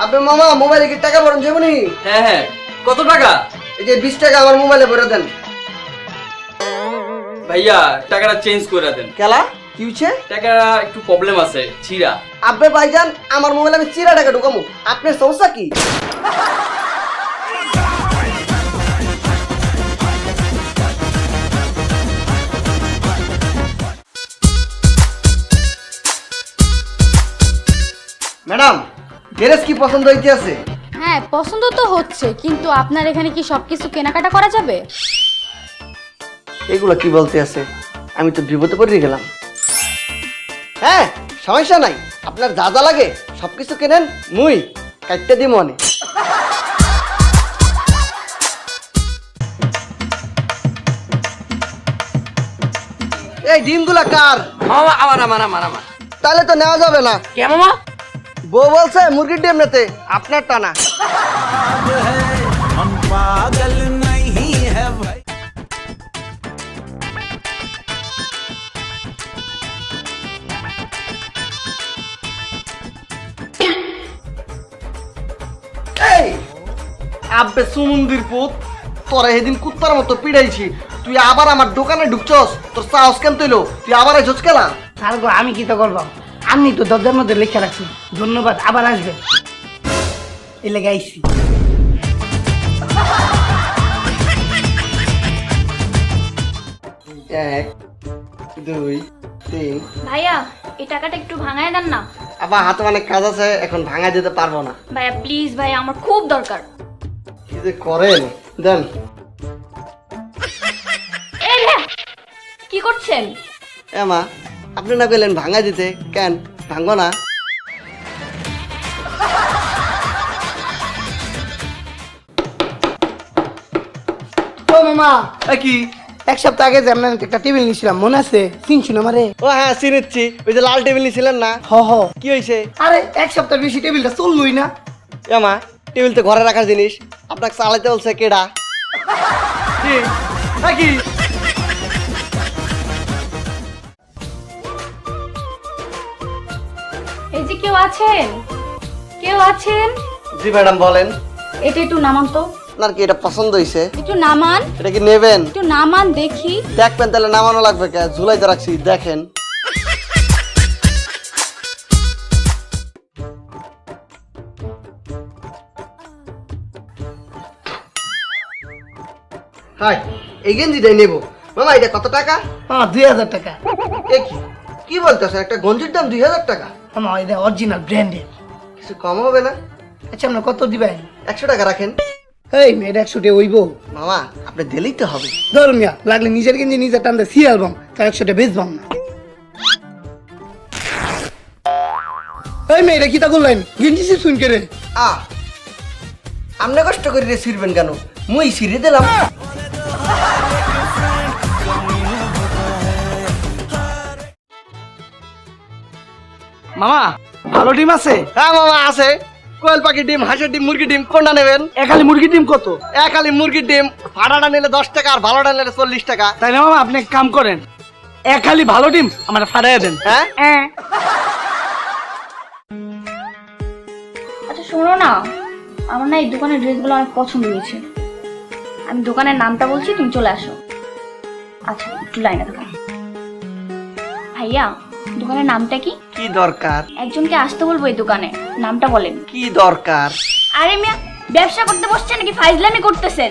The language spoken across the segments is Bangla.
আপনি মামা মোবাইলে কি টাকা ভরেন যাবনি? হ্যাঁ হ্যাঁ, কত টাকা? এই যে 20 টাকা আমার মোবাইলে ভরে দেন। ভাইয়া টাকাটা চেঞ্জ করে দেন। কেলা কি হইছে? টাকাটা একটু প্রবলেম আছে, ছিড়া। আপনি ভাইজান আমার মোবাইলে আমি চিরা টাকা ঢুকামু, আপনার সমস্যা কি? ম্যাডাম ড্রেস কি পছন্দ হইতে আছে? হ্যাঁ পছন্দ তো হচ্ছে, কিন্তু আপনার এখানে কি সবকিছু কেনাকাটা করা যাবে? এগুলো কি বলতে আছে? আমি তো বিপদে পড়ে গেলাম। হ্যাঁ সমস্যা নাই, আপনার যা যা লাগে সবকিছু কেনেন, মুই কাটতে দিই মনে। এই ডিমগুলা কার? মামা আমার আমার আমার আমার তাহলে তো নেওয়া যাবে না। কে মামা? বউ বলছে মুরগির ডিম নিতে, আপনার টানা। हम पागल नहीं है भाई। এই আব্বে সুমন্দির পুত, তোরা সেদিন কুত্তার মতো পিড়াইছি, তুই আবার আমার দোকানে ঢুকছস? তোর সাহস কেন তৈল? তুই আবার আইছস কেলা? স্যার গো আমি কি তো করবো? আমি তো দরজার মধ্যে লিখে রাখছি ধন্যবাদ, আবার আসবেন, এই লেগে আইছি। এক দুই তিন। ভাইয়া এই টাকাটা একটু ভাঙায় দেন না। আবার হাতে অনেক কাজ আছে, এখন ভাঙা দিতে পারবো না। ভাইয়া প্লিজ ভাইয়া, আমার খুব দরকার। কি যে করেন দেন। এই রে, কি করছেন? মা আপনি না বললেন ভাঙা দিতে, কেন ভাঙবো না? ও মামা কি? এক সপ্তাহ আগে যে আমরা একটা টেবিল নিয়েছিলাম মনে আছে? চিনছু না আমারে? ও হ্যাঁ চিনিচ্ছি, ওই যে লাল টেবিল নিছিলেন না? হ হ। কি হয়েছে? আরে এক সপ্তাহ বেশি টেবিলটা চললই না। মা টেবিল তো ঘরে রাখার জিনিস, আপনাকে চালাইতে বলছে কেডা? কি কি? এই যে কেউ আছেন? কেউ আছেন? জি ম্যাডাম বলেন। এটা একটু নামান তো। আপনার কি এটা পছন্দ হয়েছে? একটু নামান, এটা কি নেবেন? একটু নামান দেখি। দেখবেন তাহলে নামানো লাগবে কে? ঝুলাইতে রাখছি, দেখেন। হাই এই গেঞ্জিটাই নেবো। মামা এটা কত টাকা? মামা 2000 টাকা। এ কি কি বলতেছেন? একটা গঞ্জির দাম 2000 টাকা? মামা এটা অরিজিনাল ব্র্যান্ডের। কিছু কম হবে না? আচ্ছা আপনার কত দিবেন? 100 টাকা রাখেন। এই মেয়ের 100 টাকা হইব? মামা আপনি দিলেই তো হবে। ধরুন মিয়া, লাগলে নিজের গেঞ্জি নিজের টানতে সিয়ালবাম, তার 100 টাকা বেচবাম না। এই মেয়েরা কি তা করলেন? গেঞ্জি শুন করে আপনি কষ্ট করে ছিড়বেন কেন? মুই ছিড়ে দিলাম। মামা ভালো ডিম আছে? হ্যাঁ মামা আছে। কোয়েল পাখির ডিম, হাঁসের ডিম, মুরগির ডিম কোনটা নেবেন? একালি মুরগির ডিম কত? একালি মুরগির ডিম ফাটাটা নিলে 10 টাকা, আর ভালোটা নিলে 40 টাকা। তাই না মামা, আপনি এক কাম করেন, একালি ভালো ডিম আমার ফাটাইয়া দেন। হ্যাঁ আচ্ছা শোনো না, আমার না এই দোকানের ড্রেসগুলো অনেক পছন্দ হয়েছে। আমি দোকানের নামটা বলছি, তুমি চলে আসো। আচ্ছা একটু লাইনে থাকো। ভাইয়া দোকানের নামটা কি? কি দরকার? একজনকে আসতে বলবো এই দোকানে, নামটা বলেন। কি দরকার? আরে মিয়া ব্যবসা করতে বসছেন নাকি ফাইজলামি করতেছেন?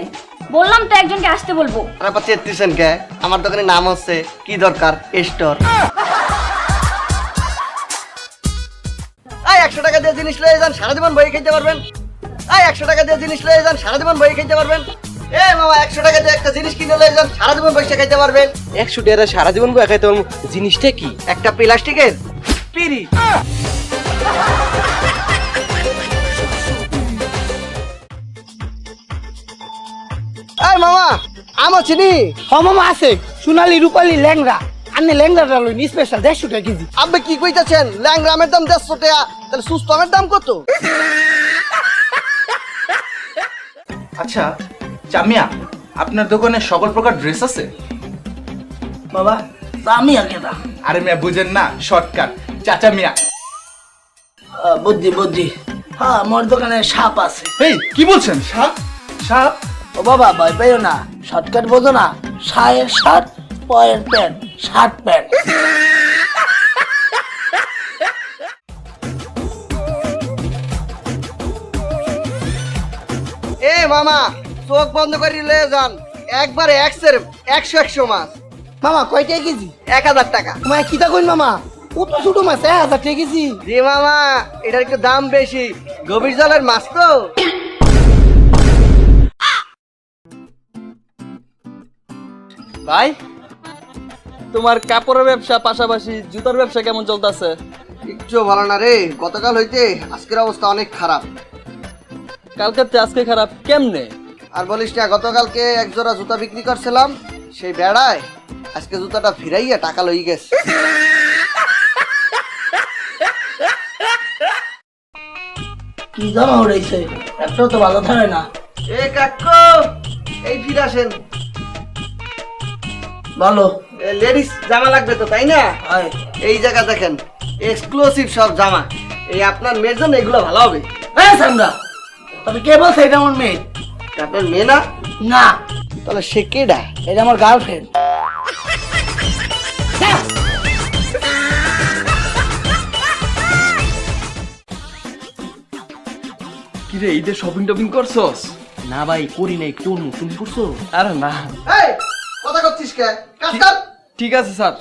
বললাম তো একজনকে আসতে বলবো। আরে আপা চেত্রিছেন কে? আমার দোকানের নাম হচ্ছে কি দরকার স্টোর। এই 100 টাকা দিয়ে জিনিস লয়ে যান, সারা জীবন বই খেতে পারবেন। এই 100 টাকা দিয়ে জিনিস লয়ে যান, সারা জীবন বই খেতে পারবেন। এ মামা 100 টাকা দিয়ে একটা জিনিস কিনে লয়ে যান, সারা জীবন বসে খাইতে পারবেন। 100 টাকা সারা জীবন বই খাইতে পারবো? জিনিসটা কি? একটা প্লাস্টিকের পিড়ি। এই মামা আম আছে নি? হ মামা আছে, সোনালি রূপালি ল্যাংড়া। আপনি ল্যাংড়াটা লইন স্পেশাল 150 টাকা কেজি। আপনি কি কইতাছেন? ল্যাংড়া আমের দাম 150 টাকা, তাহলে সুস্থ আমের দাম কত? আচ্ছা চামিয়া, আপনার দোকানে সকল প্রকার ড্রেস আছে? বাবা আমি আর কেদা? আরে মিয়া বুঝেন না, শর্টকাট চাচা মিয়া। বুদ্ধি বুদ্ধি। হ হ্যাঁ মোর দোকানে সাপ আছে। এই কি বলছেন? সাপ? সাপ? ও বাবা ভয় পাইও না, শর্টকাট বোঝো না, শায়ের শার্ট পয়ের প্যান্ট, শার্ট প্যান্ট। এ মামা চোখ বন্ধ করে লয়ে যান, একবারে 100 মাছ, মামা কয়টা কেজি? 1000 টাকা। তোমায় কিতা কইন মামা, কত ছোট মাছ 1000 টাকা কেজি? জি মামা, এটার একটু দাম বেশি, গভীর জলের মাছ তো। ভাই, তোমার কাপড়ের ব্যবসা পাশাপাশি জুতার ব্যবসা কেমন চলতেছে? একটু ভালো না রে, গতকাল হইতে আজকের অবস্থা অনেক খারাপ। কালকের চেয়ে আজকে খারাপ কেমনে? আর বলিস না, গতকালকে এক জোড়া জুতা বিক্রি করছিলাম, সেই বেড়ায় আজকে জুতাটা ফিরাইয়া টাকা লই গেছে। কি জামা উড়াইছে, একটাও তো ভালো থাকে না। এ কাকু, এই ফিরে আসেন। ভালো লেডিস জামা লাগবে তো, তাই না? হয়। এই জায়গা দেখেন, এক্সক্লুসিভ সব জামা, এই আপনার মেয়ের জন্য এগুলো ভালো হবে। হ্যাঁ সামরা, তবে কে বলছে এটা আমার মেয়ে? আপনার মেয়ে না? না, তাহলে সে কেডা? এটা আমার গার্লফ্রেন্ড। কি রে, ঈদের শপিং টপিং করছস? না ভাই করি নাই, কোন তুমি করছো? আরে না। এই কথা করছিস কে? কাজ কর। ঠিক আছে স্যার।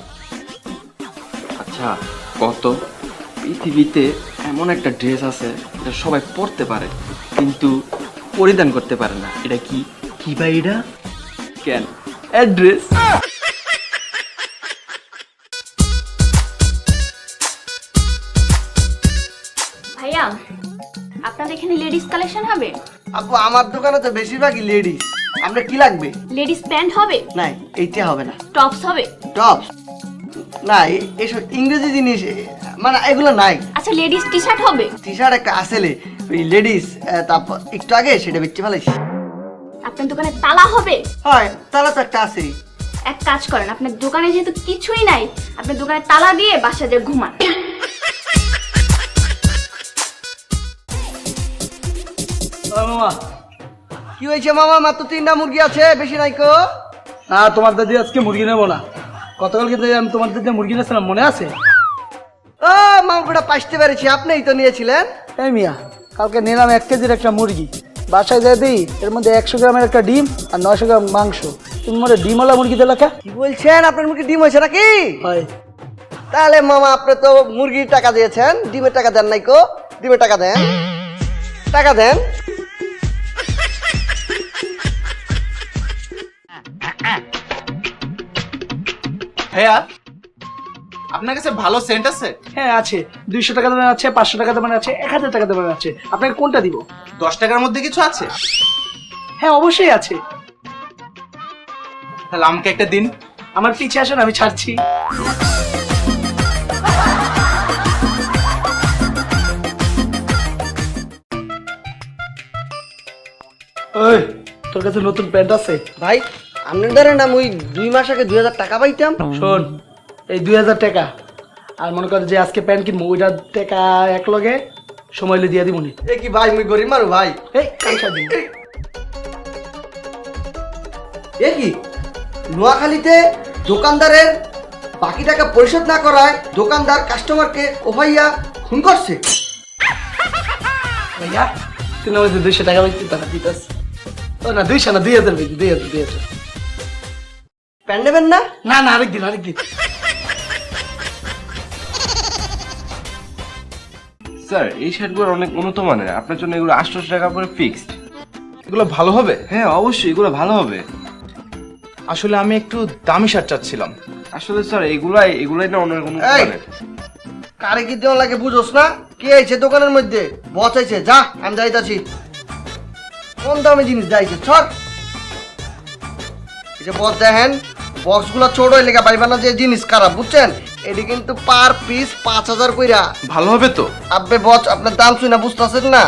আচ্ছা, কত পৃথিবীতে এমন একটা ড্রেস আছে যেটা সবাই পরতে পারে কিন্তু পরিধান করতে পারে না, এটা কি? কি ভাই এটা? কেন? অ্যাড্রেস। ভাইয়া, আপনাদের এখানে লেডিস কালেকশন হবে? আপু, আমার দোকানে তো বেশিরভাগই লেডিস, আমরা কি লাগবে? লেডিস প্যান্ট হবে? নাই, এইটা হবে না। টপস হবে? টপস না, এসব ইংরেজি জিনিস মানে এগুলো নাই। আচ্ছা, লেডিস টি শার্ট হবে? টি শার্ট একটা আসলে ওই লেডিস, তারপর একটু আগে সেটা বেচতে ফেলাইছি। আপনার দোকানে তালা হবে? হয়, তাহলে তো একটা আছে। এক কাজ করেন, আপনার দোকানে যেহেতু কিছুই নাই, আপনার দোকানে তালা দিয়ে বাসা যে ঘুমান। মামা কি হয়েছে মামা? মাত্র 3টা মুরগি আছে, বেশি নাই কো? না, তোমার দাদি আজকে মুরগি নেবো না। গতকাল কিন্তু আমি তোমার দাদি মুরগি নিয়েছিলাম, মনে আছে? ও মাংসটা পাইতে পেরেছি, আপনিই তো নিয়েছিলেন। এই মিয়া, কালকে নিলাম 1 কেজির একটা মুরগি, বাসায় যাই দিই এর মধ্যে 100 গ্রামের একটা ডিম আর 900 গ্রাম মাংস। তুমি মনে ডিমওয়ালা মুরগি দিলে কা? কি বলছেন? আপনার মুরগি ডিম হয়েছে নাকি? হয়। তাহলে মামা, আপনি তো মুরগির টাকা দিয়েছেন, ডিমের টাকা দেন নাই কো? ডিমের টাকা দেন, টাকা দেন। ভাইয়া, আপনার কাছে ভালো সেন্ট আছে? হ্যাঁ আছে, 200 টাকা দামের আছে, 500 টাকা দামের আছে, 1000 টাকা দামের আছে। আপনাকে কোনটা দিব? 10 টাকার মধ্যে কিছু আছে? হ্যাঁ অবশ্যই আছে। তাহলে আমাকে একটা দিন। আমার পিছে আসেন, আমি ছাড়ছি। ওই, তোর কাছে নতুন প্যান্ট আছে? ভাই, আপনার ধরেন না, ওই 2 মাস আগে 2000 টাকা পাইতাম। শোন, এই 2000 টাকা আর মনে কর যে আজকে প্যান্ট কিনবো, ওইটার টাকা এক লগে সময় হলে দিয়ে দিবনি। এ কি ভাই, মুই গরিব মানুষ ভাই। এই পয়সা দিন। এ কি, নোয়াখালীতে দোকানদারের বাকি টাকা পরিশোধ না করায় দোকানদার কাস্টমারকে ওভাইয়া খুন করছে। ভাইয়া, তুই না 200 টাকা পাইছিস, টাকা দিতাস? ও না, 200 না, 2000 পাইছি, 2000। প্যান্ট নেবেন না? না না, আরেকদিন আরেকদিন। স্যার এই শার্টগুলো অনেক উন্নত মানের, আপনার জন্য এগুলো 800 টাকা করে ফিক্সড। এগুলো ভালো হবে? হ্যাঁ অবশ্যই এগুলো ভালো হবে। আসলে আমি একটু দামি শার্ট চাচ্ছিলাম। আসলে স্যার এগুলাই না অন্য কোনো এই, মানের। কারে কি দেওয়া লাগে বুঝোস না? কি হয়েছে দোকানের মধ্যে? বস হয়েছে, যা আমি যাইতাছি। কোন দামে জিনিস যাইছে, ছড়। এই যে বস দেখেন, বক্সগুলো ছোট হয়ে লেগে পাইবা না যে জিনিস খারাপ, বুঝছেন? এটি কিন্তু পার পিস 5000 কইরা। ভালো হবে তো? আব্বে বস, আপনার দাম শুই না বুঝতেছেন না?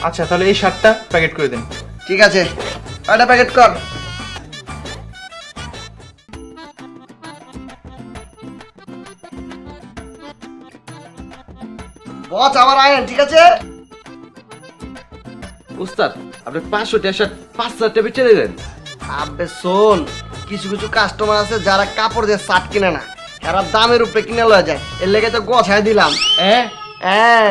আচ্ছা, তাহলে এই শার্টটা প্যাকেট করে দিন। ঠিক আছে, এটা প্যাকেট কর। বস আবার আয়েন, ঠিক আছে? উস্তাদ আপনি 500 টি শার্ট 5,000 টাকা বেচে দিলেন। আবে শোন, কিছু কিছু কাস্টমার আছে যারা কাপড় দিয়ে শার্ট কিনে না, এরা দামের উপরে কিনে লয়ে যায়, এর লেগে তো গছায় দিলাম। হ্যাঁ হ্যাঁ